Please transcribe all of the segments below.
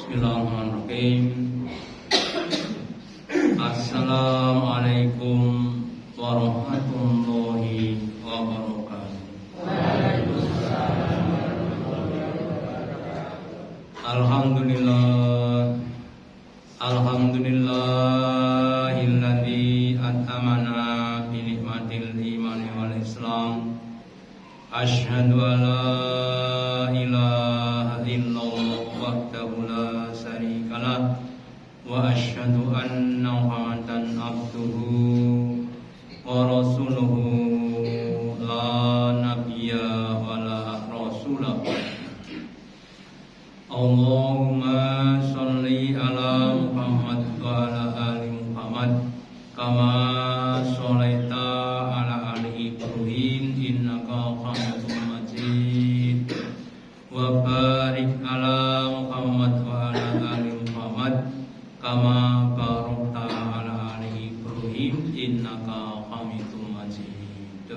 Bismillahirrahmanirrahim. Assalamualaikum warahmatullahi wabarakatuh. Waalaikumsalam warahmatullahi wabarakatuh. Alhamdulillahilladzi at'amana bi nikmatil iman wal islam. Asyhadu an la ilaha illallah wahdahu la syarikalah wa asyhadu anna Muhammadan abduhu wa rasuluhu la nabiyya wa la rasulah. Allahumma sholli ala Muhammad wa ala ali Muhammad kama sholaita ala ali Ibrahim innaka Hamidum Majid wa barik ala Muhammad wa ala ali Muhammad kama barakta ala ali Ibrahim innaka Hamidum Majid.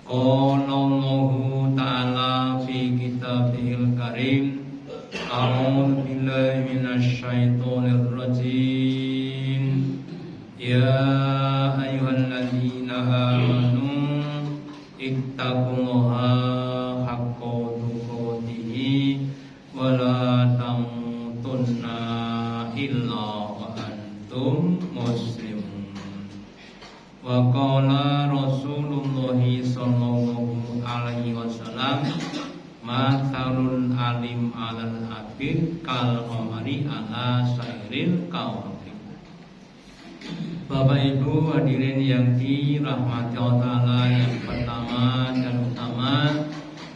Qala Allahu ta'ala fi kitabihil karim. A'udzu billahi minasy syaithanir rajim. Ya ayyuhalladzina amanu ittaqullaha haqqa tuqatih wa la tamutunna illa wa antum muslimun. Wa qala Rasulullah sallallahu alaihi wasallam, mathalul alim alal abid kal qamari ala sairil kawakib. Bapak Ibu hadirin yang dirahmati Allah, yang pertama dan utama,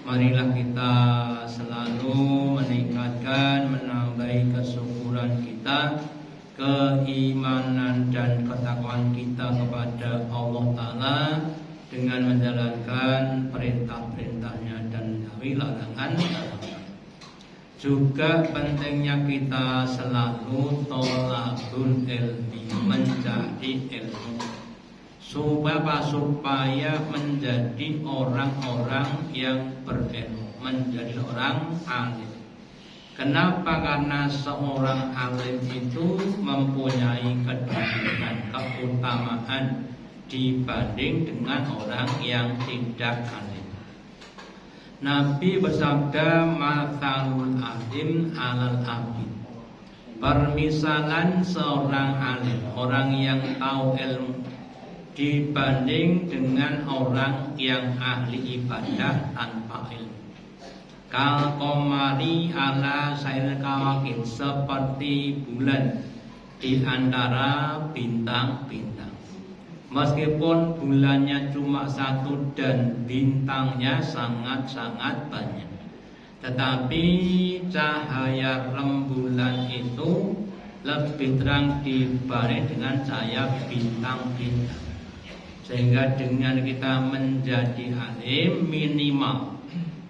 marilah kita selalu meningkatkan, menambahi kesyukuran kita, keimanan dan ketakwaan kita kepada Allah Ta'ala dengan menjalankan perintah-perintahnya dan menjauhi larangan-larangannya. Juga pentingnya kita selalu tolabul ilmi, mencari ilmu, supaya menjadi orang-orang yang berilmu, menjadi orang alim. Kenapa? Karena seorang alim itu mempunyai kedudukan, keutamaan dibanding dengan orang yang tidak alim. Nabi bersabda, mathalul alim alal abid. Permisalan seorang alim, orang yang tahu ilmu, dibanding dengan orang yang ahli ibadah tanpa ilmu. Kal qamari ala sairil kawakib, seperti bulan di antara bintang-bintang. Meskipun bulannya cuma satu dan bintangnya sangat-sangat banyak, tetapi cahaya rembulan itu lebih terang dibanding dengan cahaya bintang-bintang. Sehingga dengan kita menjadi alim, minimal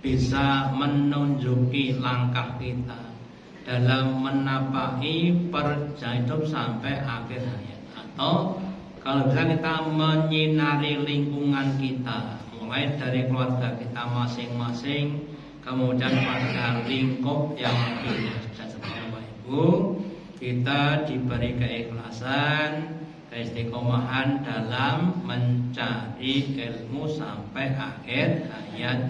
bisa menunjuki langkah kita dalam menapaki perjalanan hidup sampai akhir hayat. Atau kalau bisa kita menyinari lingkungan kita, mulai dari keluarga kita masing-masing, kemudian pada lingkup yang lebih luas. Dan Bapak Ibu, kita diberi keikhlasan, keistiqomahan dalam mencari ilmu sampai akhir hayat.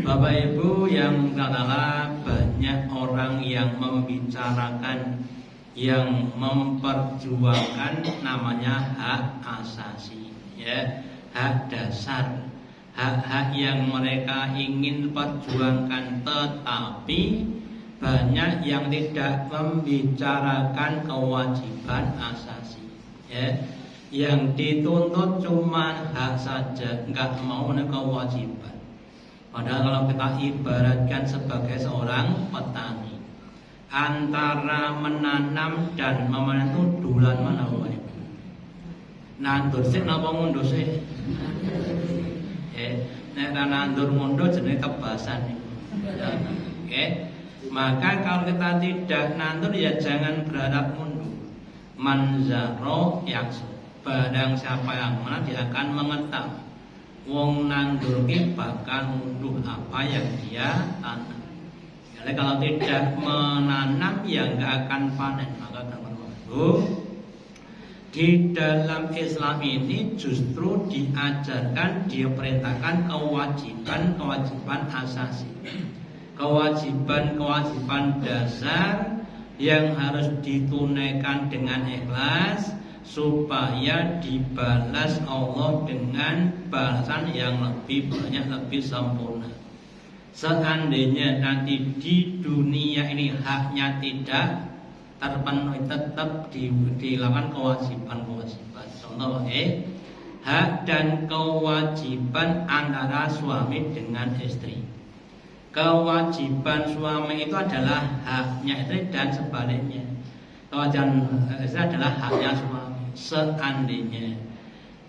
Bapak Ibu yang katakanlah, banyak orang yang membicarakan, yang memperjuangkan namanya hak asasi, ya, hak dasar, hak-hak yang mereka ingin perjuangkan, tetapi banyak yang tidak membicarakan kewajiban asasi, ya. Yang dituntut cuma hak saja, enggak mau kewajiban. Padahal kalau kita ibaratkan sebagai seorang petani, antara menanam dan memanen itu dulan mana Bapak Ibu? Nandur sih napa ngunduh sih? Nek nandur ngunduh jenenge kebasan. Oke. Maka kalau kita tidak nandur ya jangan berharap ngunduh. Manzaro yaksu. Barang siapa yang mana dia akan mengetahui. Wong nandur ki bakal ngunduh apa yang dia tanam. Jadi kalau tidak menanam ya nggak akan panen. Maka di dalam Islam ini justru diajarkan, diperintahkan kewajiban asasi, kewajiban dasar yang harus ditunaikan dengan ikhlas supaya dibalas Allah dengan balasan yang lebih banyak, lebih sempurna. Seandainya nanti di dunia ini haknya tidak terpenuhi, tetap dilakukan kewajiban. Contoh hak dan kewajiban antara suami dengan istri. Kewajiban suami itu adalah haknya istri dan sebaliknya. Kewajiban istri adalah haknya suami. Seandainya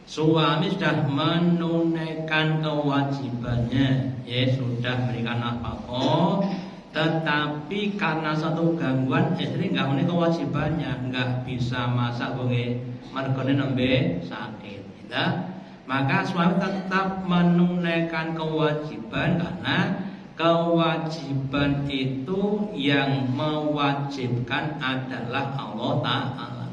suami sudah menunaikan kewajibannya, ya sudah berikan nafkah, tetapi karena satu gangguan istri nggak memenuhi kewajibannya, nggak bisa masak mergone nembe sakit, ya. Maka suami tetap menunaikan kewajiban karena kewajiban itu yang mewajibkan adalah Allah Ta'ala.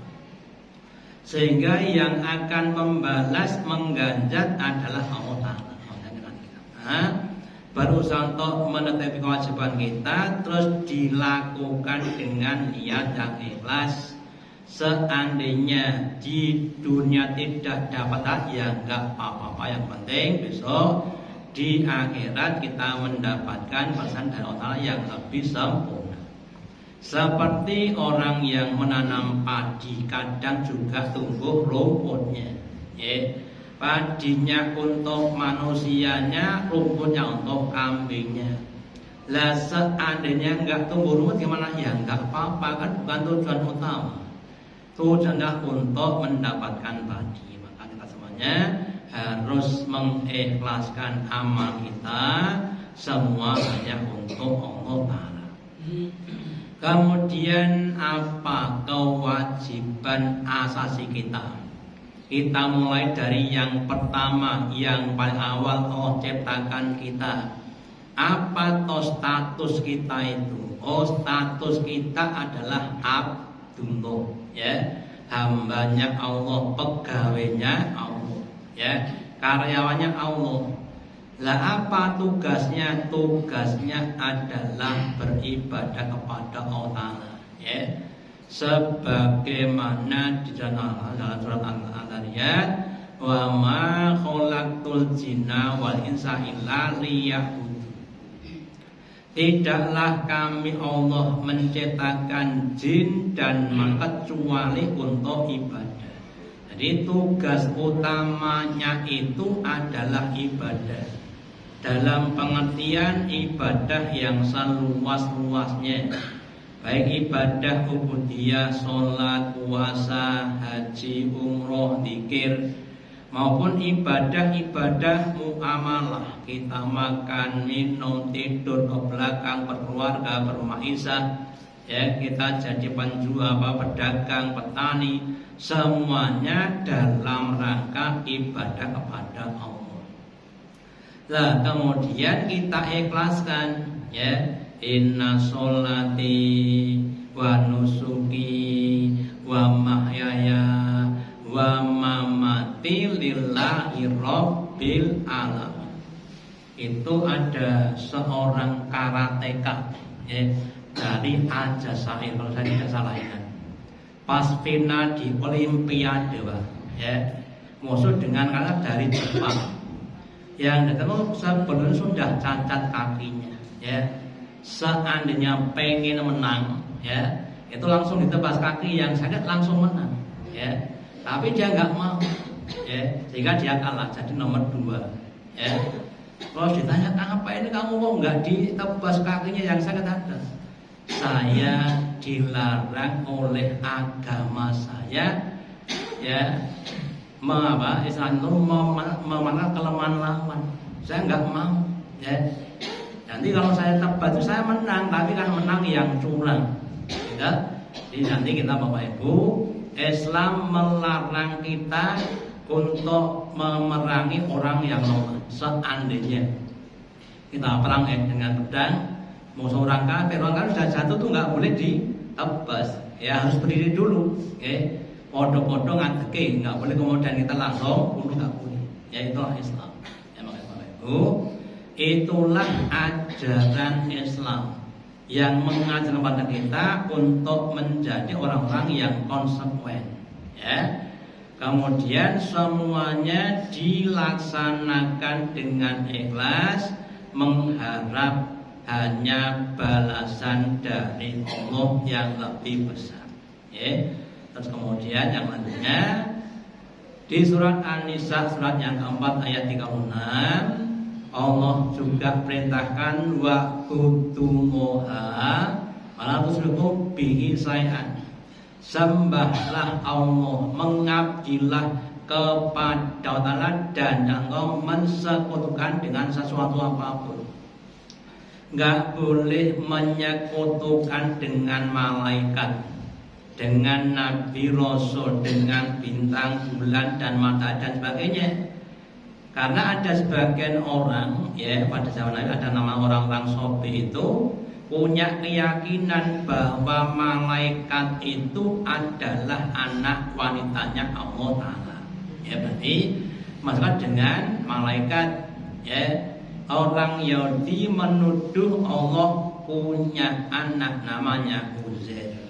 Sehingga yang akan membalas, mengganjar adalah Allah Ta'ala. Nah, berusaha untuk menetapi kewajiban kita, terus dilakukan dengan niat yang ikhlas. Seandainya di dunia tidak dapat ya nggak apa-apa, yang penting besok di akhirat kita mendapatkan balasan dari Allah Ta'ala yang lebih sempurna. Seperti orang yang menanam padi, kadang juga tumbuh rumputnya, ya. Padinya untuk manusianya, rumputnya untuk kambingnya. Lah seandainya nggak tumbuh rumput gimana? Ya nggak apa-apa, kan bukan tujuan utama. Tujuannya untuk mendapatkan padi. Maka kita semuanya harus mengikhlaskan amal kita semua hanya untuk Allah Ta'ala. Kemudian apa kewajiban asasi kita? Kita mulai dari yang pertama, yang paling awal Allah ciptakan kita. Apa status kita itu? Status kita adalah Abdullah, ya, hambanya Allah, pegawainya Allah, ya, karyawannya Allah. Lah apa tugasnya? Tugasnya adalah beribadah kepada Allah Ta'ala, ya. Sebagaimana di dalam surat Al-Zariyat, wa ma khalaqtul jinna wal insa illa liya'budun. Tidaklah kami Allah menciptakan jin dan manusia kecuali untuk ibadah. Jadi tugas utamanya itu adalah ibadah. Dalam pengertian ibadah yang seluas-luasnya, baik ibadah ubudiyah, sholat, puasa, haji, umroh, zikir, maupun ibadah-ibadah muamalah. Kita makan, minum, tidur, ke belakang, berkeluarga, bermaisah, ya, kita jadi penjual, pedagang, petani, semuanya dalam rangka ibadah kepada Allah. Nah, kemudian kita ikhlaskan, ya, inna sholati wa nusuki wa mahyaya wa mamati lillahi rabbil alamin. Itu ada seorang karateka, ya, dari Aljazair kalau saya tidak salah ingat. Pas final di Olimpiade, ya, musuh dengan kalah dari Jepang. Yang ketemu sebelum sudah cacat kakinya, ya. Seandainya pengen menang, ya, itu langsung ditebas kaki yang sakit langsung menang, ya. Tapi dia nggak mau, ya, sehingga dia kalah jadi nomor 2, ya. Kalau ditanya apa ini kamu mau nggak ditebas kakinya yang sakit ada? Saya dilarang oleh agama saya, ya, memandang kelemahan lawan. Saya nggak mau, ya. Nanti kalau saya tebas itu saya menang, tapi kan menang yang curang, ya. Jadi nanti kita Bapak Ibu, Islam melarang kita untuk memerangi orang yang lemah. Seandainya kita perang dengan pedang, Mau seorang kafir sudah jatuh tuh nggak boleh ditebas, ya harus berdiri dulu, podo-podo ngadeke, nggak boleh kemudian kita langsung bunuh, nggak boleh. Ya itulah Islam. Ya makanya itulah ajaran Islam yang mengajarkan kepada kita untuk menjadi orang-orang yang konsekuen. Ya. Kemudian semuanya dilaksanakan dengan ikhlas, mengharap hanya balasan dari Allah yang lebih besar. Ya. Terus kemudian yang selanjutnya di surat An-Nisa surat yang keempat ayat 36 Allah juga perintahkan wa kutumuha wala tusyriku bihi syai'an. Sembahlah Allah, mengabdilah kepada Allah dan jangan mensekutukan dengan sesuatu apapun. Enggak boleh menyekutukan dengan malaikat, dengan nabi rasul, dengan bintang, bulan dan matahari dan sebagainya. Karena ada sebagian orang, ya pada zaman Nabi ada nama orang-orang sobi itu punya keyakinan bahwa malaikat itu adalah anak wanitanya Allah Ta'ala. Ya berarti maksudnya dengan malaikat, ya orang Yahudi menuduh Allah punya anak namanya Uzair.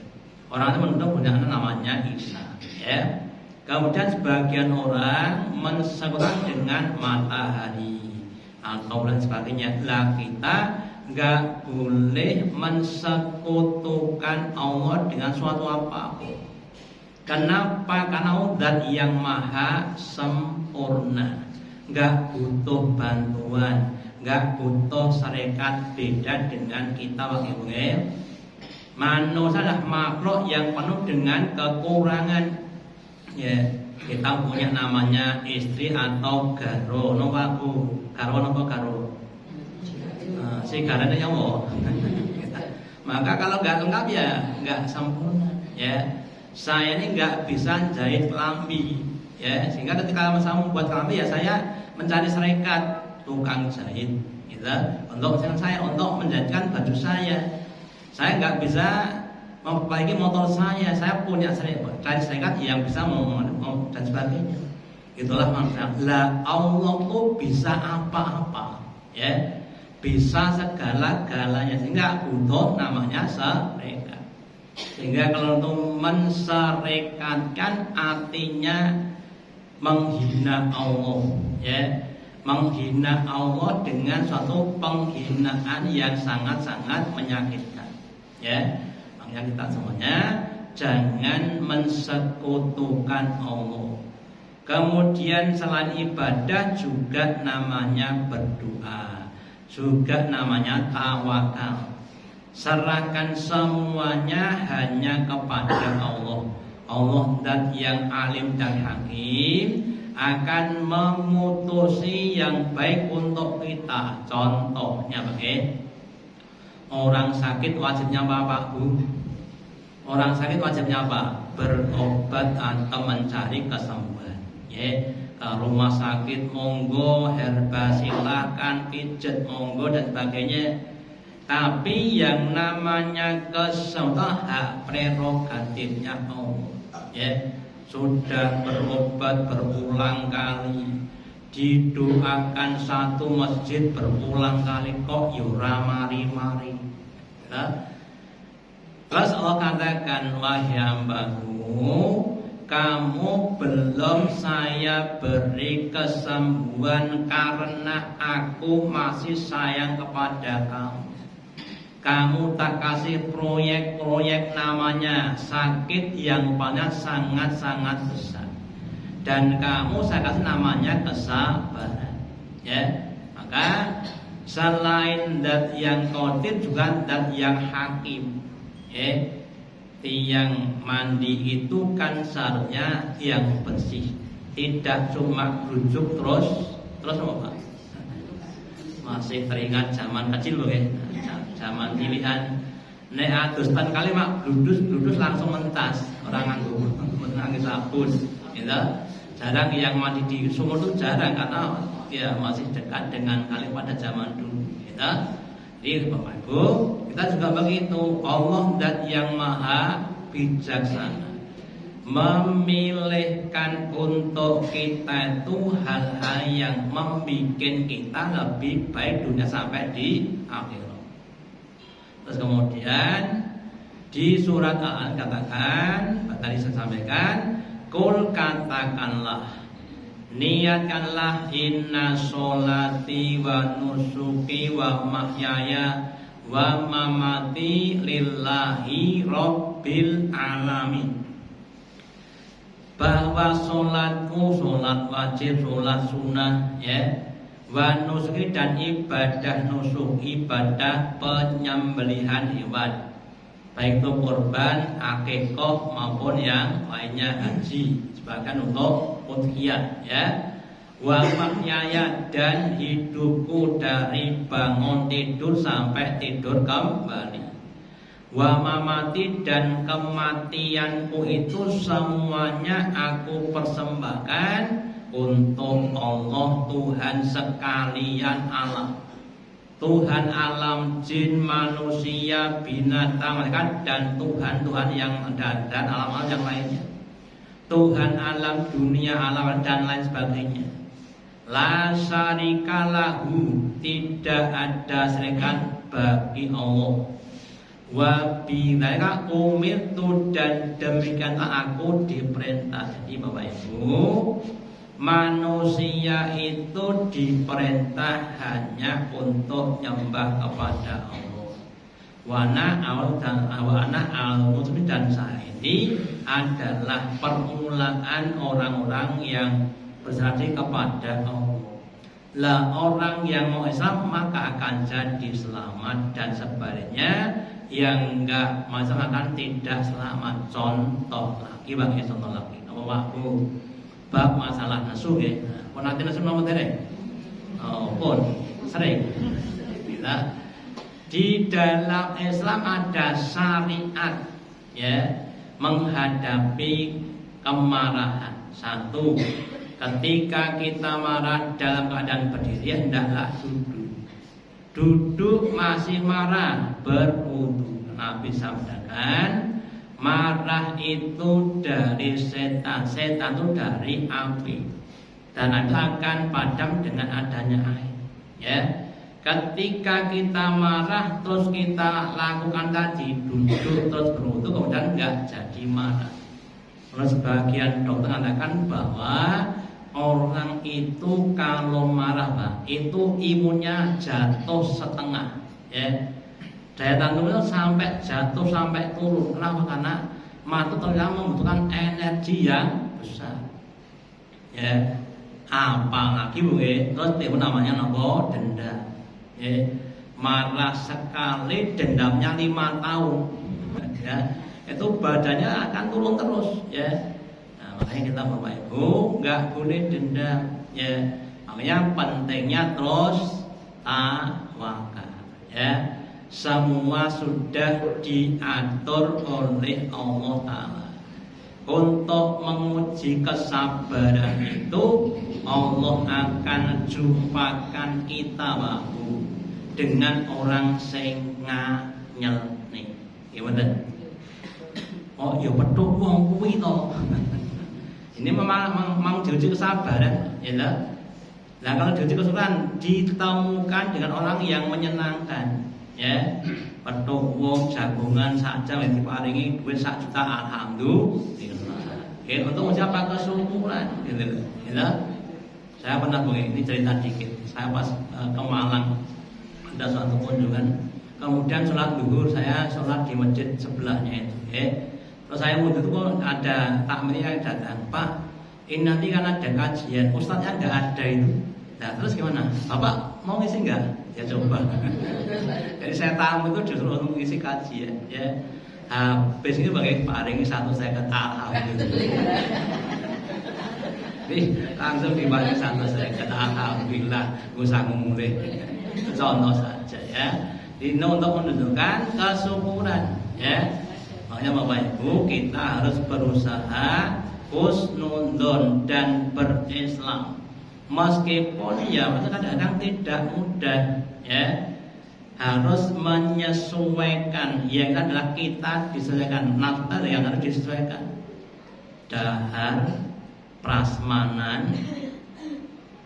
Orang itu menuduh punya anak namanya Isa. Ya. Kemudian sebagian orang mensekutukan dengan matahari atau dan sebagainya. Lah kita nggak boleh mensekutukan Allah dengan suatu apapun. Kenapa? Karena zat yang maha sempurna, nggak butuh bantuan, nggak butuh syarikat. Beda dengan kita wakil. Manusia adalah makhluk yang penuh dengan kekurangan. Ya, kita punya namanya istri atau garo, garo. Si garane yang mau. Maka kalau nggak lengkap ya nggak sempurna. Ya, saya ini nggak bisa jahit kelambi. Ya, sehingga ketika saya membuat kelambi ya saya mencari serikat tukang jahit, gitu. Untuk menjadikan baju saya. Saya nggak bisa memperbaiki motor saya punya serikat yang bisa dan sebagainya. Itulah manusia. Lah Allah tuh bisa apa-apa, ya. Bisa segala-galanya sehingga butuh namanya serikat. Sehingga kalau untuk menserikatkan artinya menghina Allah, ya. Menghina Allah dengan suatu penghinaan yang sangat-sangat menyakitkan, ya. Makanya kita semuanya jangan mensekutukan Allah. Kemudian selain ibadah juga namanya berdoa, juga namanya tawakal. Serahkan semuanya hanya kepada Allah. Allah dan yang alim dan hakim akan memutusi yang baik untuk kita. Contohnya bagaimana? Orang sakit wajibnya apa Pak Bu? Orang sakit wajibnya apa? Berobat atau mencari kesembuhan. Ya, ke rumah sakit monggo, herba silakan, pijet monggo dan sebagainya. Tapi yang namanya kesembuhan hak prerogatifnya Allah. Ya, sudah berobat berulang kali, didoakan satu masjid berulang kali kok yura mari-mari. Terus Allah katakan, wahai hambaku, kamu belum saya beri kesembuhan karena aku masih sayang kepada kamu. Kamu tak kasih proyek-proyek namanya sakit yang banyak sangat-sangat besar. Dan kamu saya kasih namanya kesabaran. Ya, maka selain dat yang qadir juga dat yang hakim. Yang mandi itu kan seharusnya yang bersih, tidak cuma rujuk terus apa? Masih teringat zaman kecil loh ya, zaman pilihan. Nek adus pan kali mak bludus langsung mentas, orang nganggo sabun, gitu. Jarang yang mandi di sumur itu jarang karena ya masih dekat dengan kali pada zaman dulu, gitu. Jadi Bapak Ibu, kita juga begitu. Allah zat yang maha bijaksana, memilihkan untuk kita itu hal-hal yang membuat kita lebih baik dunia sampai di akhirat. Terus kemudian di surat Al-An katakan, tadi saya sampaikan, kul katakanlah, niatkanlah inna sholati wa nusuki wa mahyaya wa mamati lillahi rabbil alamin. Bahwa sholatku, sholat wajib, sholat sunnah, ya, wa nusuki dan ibadah nusuk, ibadah penyembelihan hewan, baik itu kurban, akikah maupun yang lainnya, haji, sebagian untuk udhiyah, ya. Wa mahyaya dan hidupku dari bangun tidur sampai tidur kembali. Wa mamati dan kematianku itu semuanya aku persembahkan untuk Allah Tuhan sekalian alam. Tuhan alam jin, manusia, binatang, dan Tuhan yang ada dan alam-alam yang lainnya. Tuhan alam dunia, alam dan lain sebagainya. La syarika lahu, tidak ada serikat bagi Allah. Wa bidzalika umirtu, dan demikianlah aku diperintah. Jadi Bapak Ibu, manusia itu diperintah hanya untuk nyembah kepada Allah. Wana al-muslim, dan saya ini adalah permulaan orang-orang yang berserah kepada Allah. Lah orang yang mau Islam maka akan jadi selamat, dan sebaliknya yang enggak masuk akan tidak selamat. Contoh lagi bagi contoh lagi. Apa waktu bab masalah nasuh ya. Pun nanti nasuh nomor tere. Oh pun sering. Bila di dalam Islam ada syariat, ya, menghadapi kemarahan. Satu, ketika kita marah dalam keadaan berdiri, hendaklah duduk. Duduk masih marah, berwudu. Nabi sampaikan, marah itu dari setan, setan itu dari api, dan itu akan padam dengan adanya air. Ya, ketika kita marah terus kita lakukan tadi duduk terus berwudu, kemudian enggak jadi marah. Kalau sebagian dokter mengatakan bahwa orang itu kalau marah, Pak, itu imunnya jatuh setengah, ya. Daya tahan tubuh sampai jatuh sampai turun. Kenapa? Karena marah itu ternyata membutuhkan energi yang besar. Ya, apalagi Bu, terus itu namanya nopo dendam. Ya, marah sekali dendamnya 5 tahun. Ya, itu badannya akan turun terus, ya. Makanya kita Bapak Ibu nggak boleh dendam, ya. Makanya pentingnya terus tawakal, ya. Semua sudah diatur oleh Allah Ta'ala. Untuk menguji kesabaran itu, Allah akan jumpakan kita Bapak, dengan orang sing nganyel nih. Gimana? Oh ya betul wong kuwi to. Ini memang diuji kesabaran, ya lah. Nah kalau diuji kesabaran ditemukan dengan orang yang menyenangkan, ya. Petuk wong jagongan saja wis diparingi duit 1 juta, alhamdulillah. Oke, untuk siapa kesyukuran, gitu. Ya. Saya pernah begini, ini cerita dikit. Saya pas ke Malang ada suatu kunjungan, kemudian sholat zuhur, saya sholat di masjid sebelahnya itu, ya. Terus saya mundur itu kok ada takmir yang datang, Pak, ini nanti kan ada kajian, ustadznya nggak ada itu. Nah terus gimana? Bapak mau ngisi nggak? Ya coba. Jadi saya tamu itu justru untuk ngisi kajian, ya. Habis itu bagi paring 1 second, alhamdulillah. Jadi langsung diparing 1 second, alhamdulillah. Gue sanggup mulai. Contoh saja, ya. Ini untuk menunjukkan kesyukuran, ya. Makanya Bapak Ibu kita harus berusaha husnuzon dan berislam. Meskipun ya kadang-kadang tidak mudah, ya. harus menyesuaikan, yang adalah kita disesuaikan, naftar yang harus disesuaikan. Dahar, prasmanan,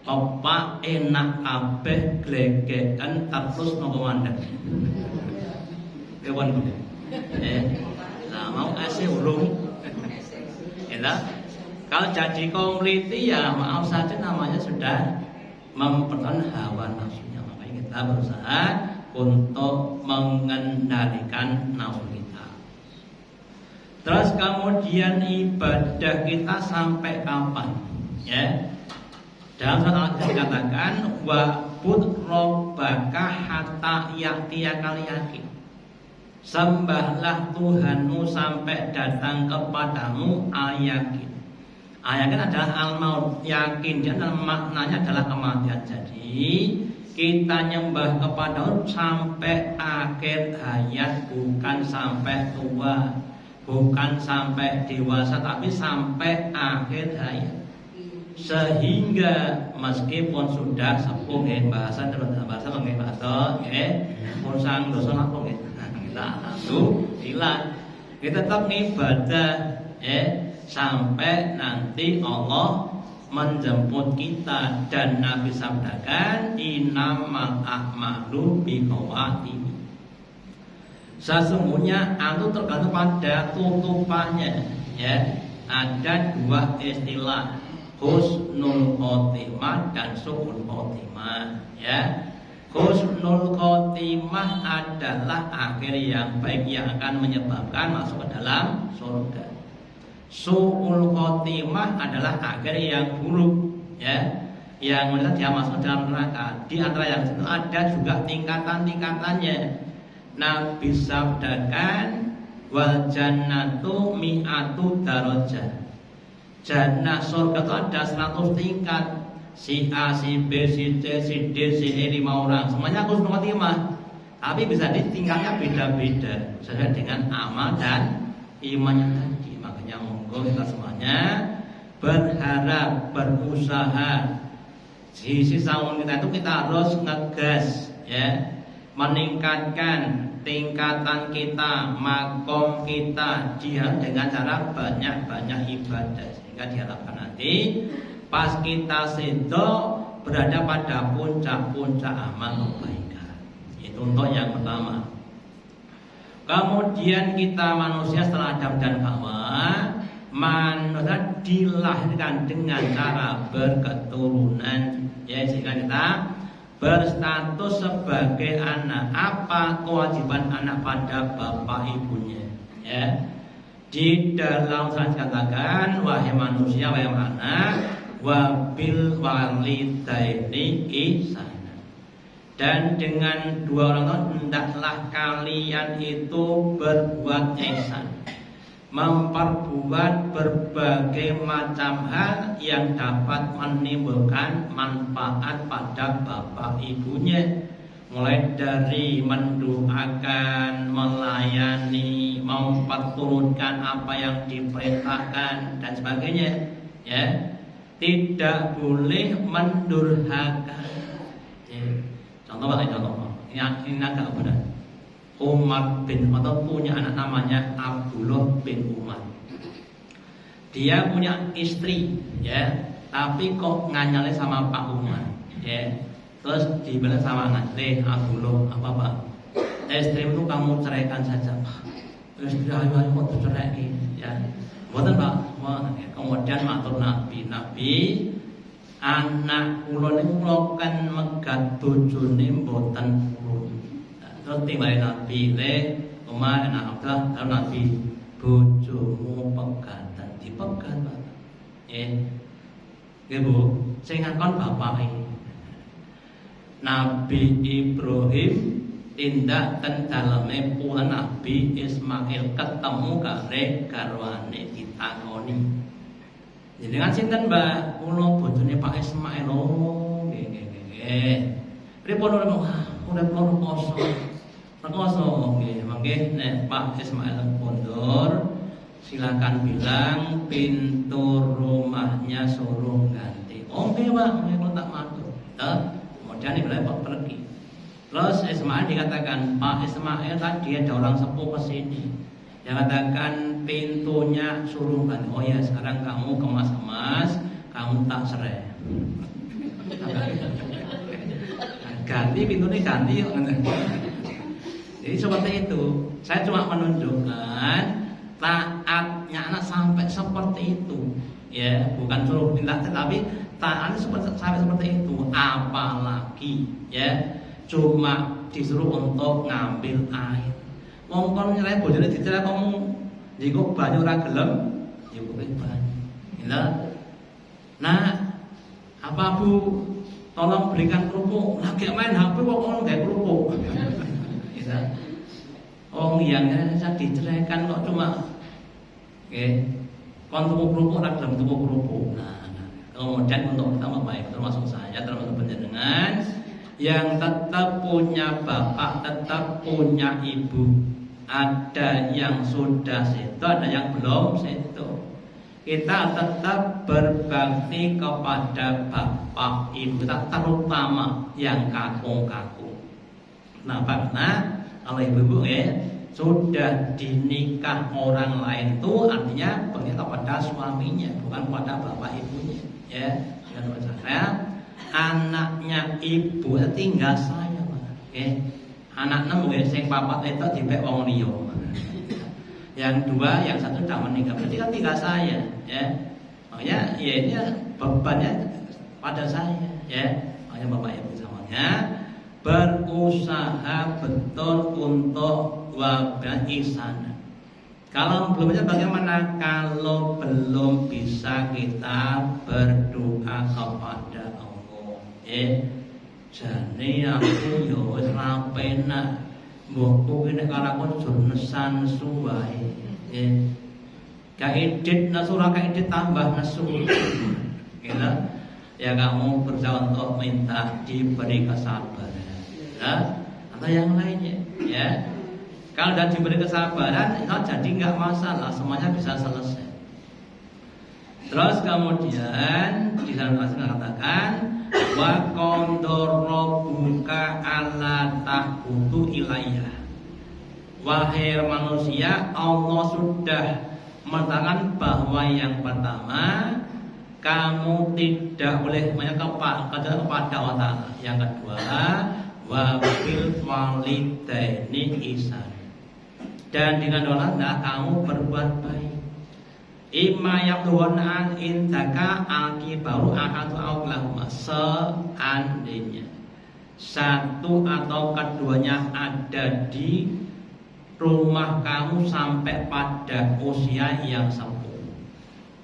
opak enak kabeh glegeken terus nopo mandeg. Kewan kuwi. Nah, mau kasih urung. Ya, kalau jadi kompliti ya maaf saja namanya sudah mempertahankan hawa nafsunya. Makanya kita berusaha untuk mengendalikan nafsu kita. Terus kemudian ibadah kita sampai kapan? Ya. Dalam surat Al-Qur'an dikatakan wa'bud rabbaka hatta ya'tiyakal yaqin. Sembahlah Tuhanmu sampai datang kepadamu al-yakin. Al-yakin adalah al-maut, yakin dia adalah maknanya adalah kematian. Jadi kita nyembah kepada Allah sampai akhir hayat, bukan sampai tua, bukan sampai dewasa, tapi sampai akhir hayat. Sehingga meskipun sudah sepuh bahasa pun sang dosa lampung alhamdulillah kita tetap ibadah sampai nanti Allah menjemput kita. Dan Nabi sabdakan innamal a'malu biqawatimi, sesungguhnya itu tergantung pada tutupannya. Ya, ada dua istilah, husnul khotimah dan su'ul khotimah. Ya, husnul khotimah adalah akhir yang baik yang akan menyebabkan masuk ke dalam surga. Su'ul khotimah adalah akhir yang buruk, ya, yang menurut dia masuk dalam neraka. Di antara yang itu ada juga tingkatan-tingkatannya. Nabi sabdakan wal jannatu mi'atu darajah. Jannah surga itu ada 100 tingkat. Si A, si B, si C, si D, si E, 5 orang. Semuanya husnul khotimah. Tapi bisa di tingkatnya beda-beda sesuai dengan amal dan imannya tadi. Makanya monggo kita semuanya berharap, berusaha. Di sisa umur kita itu kita harus ngegas, ya, meningkatkan tingkatan kita, makom kita dengan cara banyak-banyak ibadah, sehingga diharapkan nanti pas kita sedo berada pada puncak-puncak amal kebaikan. Itu untuk yang pertama. Kemudian kita manusia setelah Adam dan Hawa, manusia dilahirkan dengan cara berketurunan, ya, sehingga kita berstatus sebagai anak. Apa kewajiban anak pada bapak ibunya? Ya, di dalam surat katakan wahai manusia, wahai anak, wabil walidaini ihsana. Dan dengan dua orang tua hendaklah kalian itu berbuat ihsan, memperbuat berbagai macam hal yang dapat menimbulkan manfaat pada bapak ibunya, mulai dari mendoakan, melayani, memperturutkan apa yang diperintahkan dan sebagainya. Ya, tidak boleh mendurhaka. Contoh Pak, ini agak benar. Umar bin Khattab punya anak namanya Abdullah bin Umar. Dia punya istri, ya, tapi kok nganyalnya sama Pak Umar, ya. Terus dibilang sama anaknya, Abdullah, apa Pak? Istri itu kamu ceraikan saja, Pak. Istri ayo kok dicerai, ya. Bukan Pak. Kemudian matur Nabi, anak kula niku kula kan megat bojone mboten purun. Terus timbali Nabi le Umar anak Abdullah, lalu Nabi bojomu pegatan dipegat Pak. Nggih Bu, sing ngakon bapake. Nabi Ibrahim tindak ten daleme pulan Nabi Ismail ketemu kare garwane ditakoni. Jadi kan sinten Mbak, kula bojone Pak Ismail. Oh, nggih. Pripun udah perlu poso. Rekoso nggih, mangke nek Pak Ismail mundur silakan bilang pintu rumahnya suruh ganti. Oh nggih Pak, nggih tak matur. Kemudian ibarat Pak pergi. Terus Ismail dikatakan, Pak Ismail tadi ada orang sepuh kesini. Dia katakan pintunya suruh ganti. Oh ya sekarang kamu kemas-kemas, kamu tak cerai. Ganti pintunya ganti. Jadi seperti itu. Saya cuma menunjukkan taatnya anak sampai seperti itu. Ya, bukan suruh pindah, tapi taat sampai seperti itu. Apalagi ya. Cuma disuruh untuk ngambil air. Wong kon nyelai bojone dicerai kamu jiko banyu ora gelem, ya kuwi banyu. Ya. Nah, apa Bu? Tolong berikan kerupuk. Lagi main HP kok ono gawe kerupuk. Ya. Oh iya, saya diceraikan kok cuma kon tuku kerupuk ora gelem tuku kerupuk. Nah, kemudian untuk pertama baik termasuk saya termasuk panjenengan yang tetap punya bapak, tetap punya ibu. Ada yang sudah situ, ada yang belum situ. Kita tetap berbakti kepada bapak ibu kita, terutama yang kakung-kakung. Nah, karena kalau ibu-ibu sudah dinikah orang lain itu artinya berkata kepada suaminya, bukan kepada bapak ibunya. Ya, dan saya anaknya ibu tinggal saya, anak enam mungkin sing papat itu dipek wong liya. Yang dua, yang satu sudah meninggal, berarti kan tinggal saya, ya. Makanya ya ini bebannya pada saya, ya. Makanya bapak ibu semuanya berusaha betul untuk wabah ihsan. Kalau belumnya bagaimana? Kalau belum bisa kita berdoa kepada Allah. Jane aku yo wis ra penak. Mbokku ki nek karo aku nesan-nesu wae. Gak edit nesu ra edit tambah nesu. Gitu. Ya kamu berusaha untuk minta diberi kesabaran. Ya, atau yang lainnya, ya. Kalau sudah diberi kesabaran, itu jadi nggak masalah, semuanya bisa selesai. Terus kemudian di dalam ayat mengatakan wa qadara buka alla ta'budu ilayya. Wahai manusia, Allah sudah mengatakan bahwa yang pertama kamu tidak boleh kepada Allah Ta'ala. Yang kedua, wa bil walidaini ihsan. Dan dengan doa kamu berbuat baik. Imma yaquluna indaka akibaru ahadu aulahuma, seandainya satu atau keduanya ada di rumah kamu sampai pada usia yang sepuh.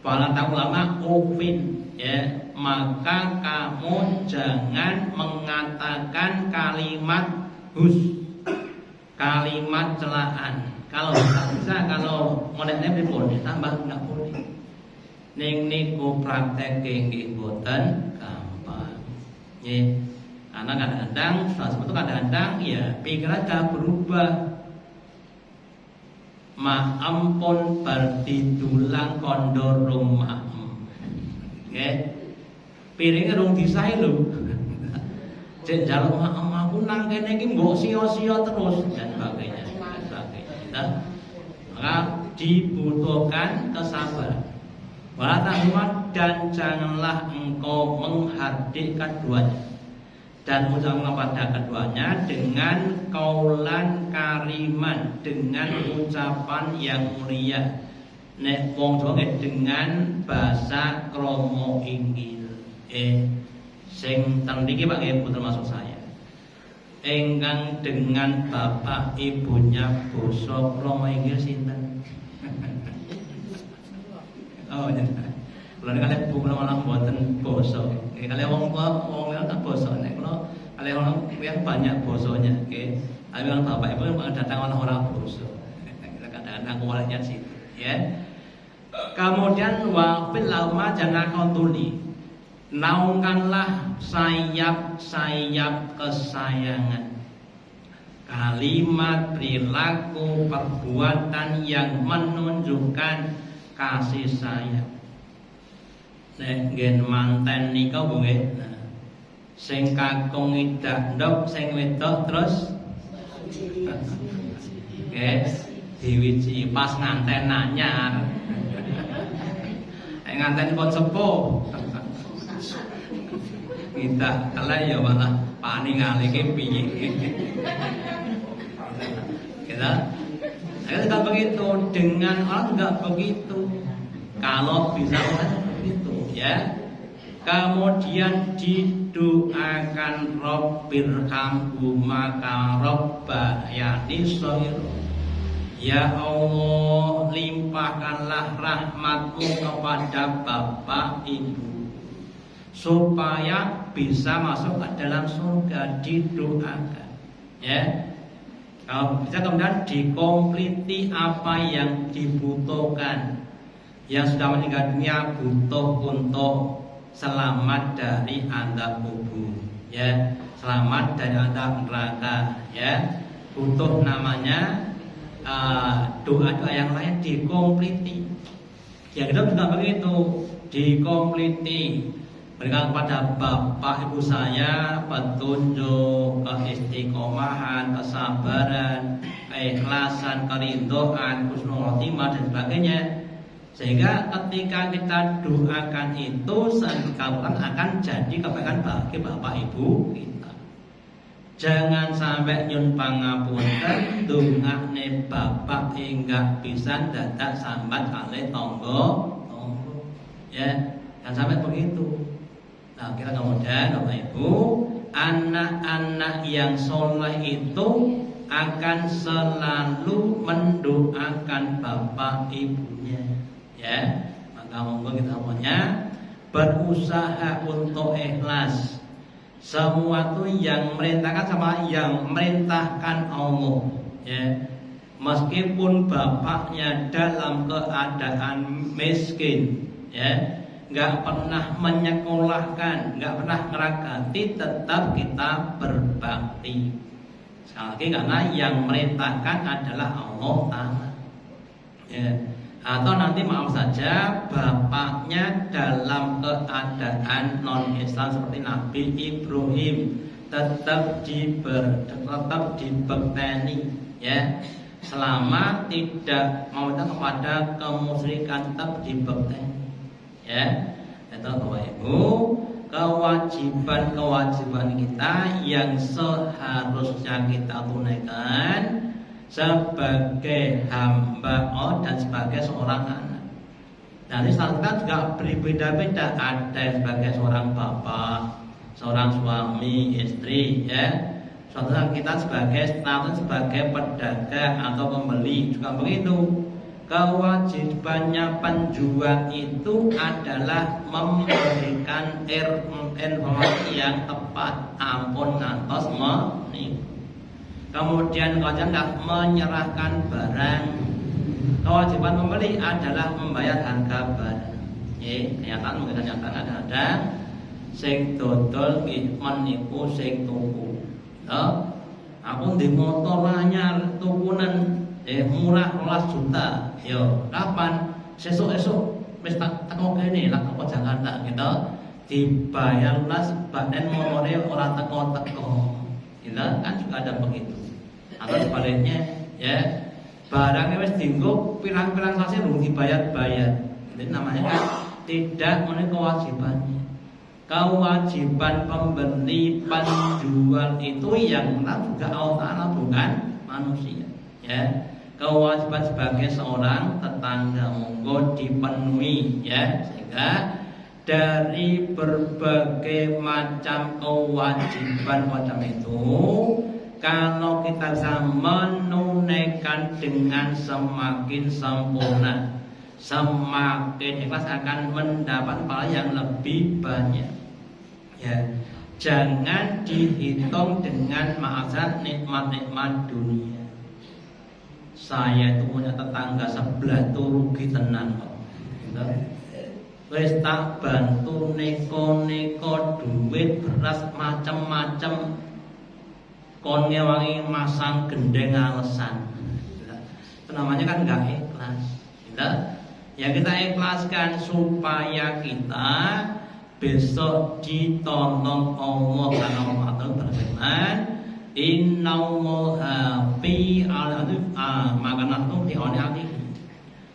Para ulama ufin, ya, maka kamu jangan mengatakan kalimat hus, kalimat celaan. Kalau bisa, kalau modalnya pripun tambah enggak boleh. Ning niku praktek nggih mboten gampang. Nggih. Karena kadang-kadang sesuatu kadang-kadang ya pikiran gak berubah. Ma ampun berarti tulang kondor rumah. Nggih. Piringe rung disae lho. Cek njaluk aku nang kene iki mbok sia-sia terus dan sebagainya. Maka dibutuhkan kesabaran. Dan janganlah engkau menghardik keduanya dan ucapkan kepada keduanya dengan kaulan kariman, dengan ucapan yang mulia. Nek wong Jawa dengan bahasa kromo inggil. Sing ten mriki Pak nggih termasuk saya. Engkang dengan bapak ibunya basa kromo inggil sinten? Oh jenengan. Kalau kalian ibu kalau malah buatan basa. Kalian wong liya tak basa nek kalau kalian orang yang banyak bosanya, tapi kalau bapak ibu yang datang orang basa. Kadang-kadang aku walanya situ, ya. Kemudian wafil lauma jangan kau tuli. Naungkanlah sayap-sayap kesayangan. Kalimat, perilaku, perbuatan yang menunjukkan kasih sayang. Nek ngen manten nika nggih. Sing kakung idak ndok, sing wedok terus diwiji pas nganten anyar. Nganten pun sepuh. Kita kalah ya malah paning ngalih piye. Kita tidak begitu, dengan orang enggak begitu. Kalau bisa begitu ya. Kemudian didoakan Rabbirhamhu maka Rabbayani Shaghira. Ya Allah, limpahkanlah rahmatmu kepada Bapak Ibu supaya bisa masuk ke dalam surga, didoakan ya. Kalau bisa kemudian dikompliti apa yang dibutuhkan. Yang sudah meninggal dunia butuh untuk selamat dari azab kubur ya, selamat dari azab neraka ya, butuh namanya doa-doa yang lain dikompliti. Ya kita juga begitu, dikompliti. Berikan kepada bapak ibu saya petunjuk, keistiqomahan, kesabaran, keikhlasan, keridhaan, husnul khotimah dan sebagainya. Sehingga ketika kita doakan itu sekalipun akan jadi kebaikan bagi bapak ibu kita. Jangan sampai nyun pangapunten dongakne bapak hingga bisa dadak sambat kalih tangga ya, jangan sampai begitu. Nah, kita kemudian bapak ibu, anak-anak yang soleh itu akan selalu mendoakan bapak ibunya ya. Maka monggo kita semuanya berusaha untuk ikhlas. Sesuatu yang merintahkan sama yang merintahkan Allah ya. Meskipun bapaknya dalam keadaan miskin ya, nggak pernah menyekolahkan, nggak pernah ngerakati, tetap kita berbakti. Sekali lagi karena yang merintahkan adalah Allah Ta'ala ya. Atau nanti maaf saja bapaknya dalam keadaan non Islam seperti Nabi Ibrahim, tetap dibekteni ya, selama tidak mau kepada kemusyrikan tetap dibekteni ya. Itu Bapak Ibu, kewajiban kita yang seharusnya kita tunaikan sebagai hamba Allah dan sebagai seorang anak. Dan ini kita juga berbeda-beda. Ada yang sebagai seorang bapak, seorang suami, istri ya. Suatu saat kita sebagai status sebagai pedagang atau pembeli juga begitu. Kewajibannya penjual itu adalah memberikan informasi yang tepat, ampun ngantos menipu. Kemudian kewajiban menyerahkan barang. Kewajiban pembeli adalah membayar harga barang. Kenyataan mungkin kenyataan ada sing dodol menipu sing tuku. Aku di motor anyar tukunan murah 12 juta. Yo, kapan? Sesuk-esuk wis tak teko kene lah ke Jakarta gitu. Dibayar lunas badan motore ora teko-teko. Gitu kan juga ada begitu. Atau sebaliknya ya, barangnya wis dienggo pirang-pirang sasi belum dibayar-bayar. Itu namanya kan tidak memenuhi kewajibannya. Kewajiban pembeli penjual itu yang benar juga Allah Ta'ala, bukan manusia ya. Kewajiban sebagai seorang tetangga monggo dipenuhi ya, sehingga dari berbagai macam kewajiban macam itu kalau kita bisa menunaikan dengan semakin sempurna, semakin ikhlas akan mendapat pahala yang lebih banyak. Ya, jangan dihitung dengan maksud nikmat-nikmat dunia. Saya itu punya tetangga sebelah tuh rugi tenan kok. Wis tak bantu neko-neko duit beras macam-macam. Kon ngewangi masang gendeng alesan. Itu namanya kan enggak ikhlas. Ya kita ikhlaskan supaya kita besok ditolong Allah karena Allah berfirman innallaha fi makanan itu di hati.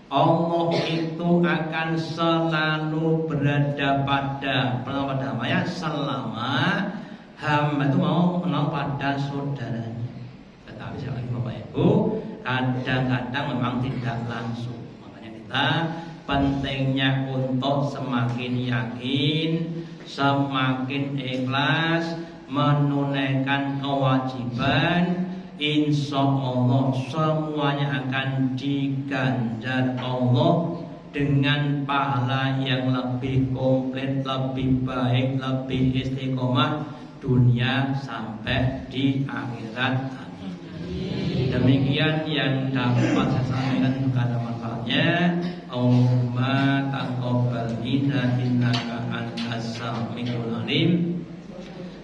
Allah itu akan selalu berada pada selama hamba itu mau kenal pada saudaranya. Tetapi sekali Bapak Ibu, kadang-kadang memang tidak langsung. Makanya kita pentingnya untuk semakin yakin, semakin ikhlas menunaikan kewajiban. Insya Allah semuanya akan diganjar Allah dengan pahala yang lebih komplit, lebih baik, lebih istiqomah dunia sampai di akhirat. Amin. Demikian yang dapat saya sampaikan juga ada manfaatnya. Allahumma taqabbal minna innaka antas samiul alim.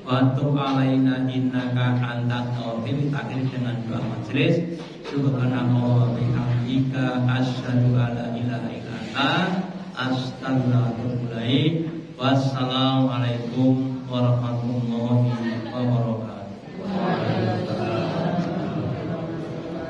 Wa tub alaina innaka antat tawwabur rahim. Dengan doa majelis subhanallah wa bihamdika asyhadu an la ilaha illa anta astaghfiruka wa atubu ilaik. Wassalamualaikum warahmatullahi wabarakatuh.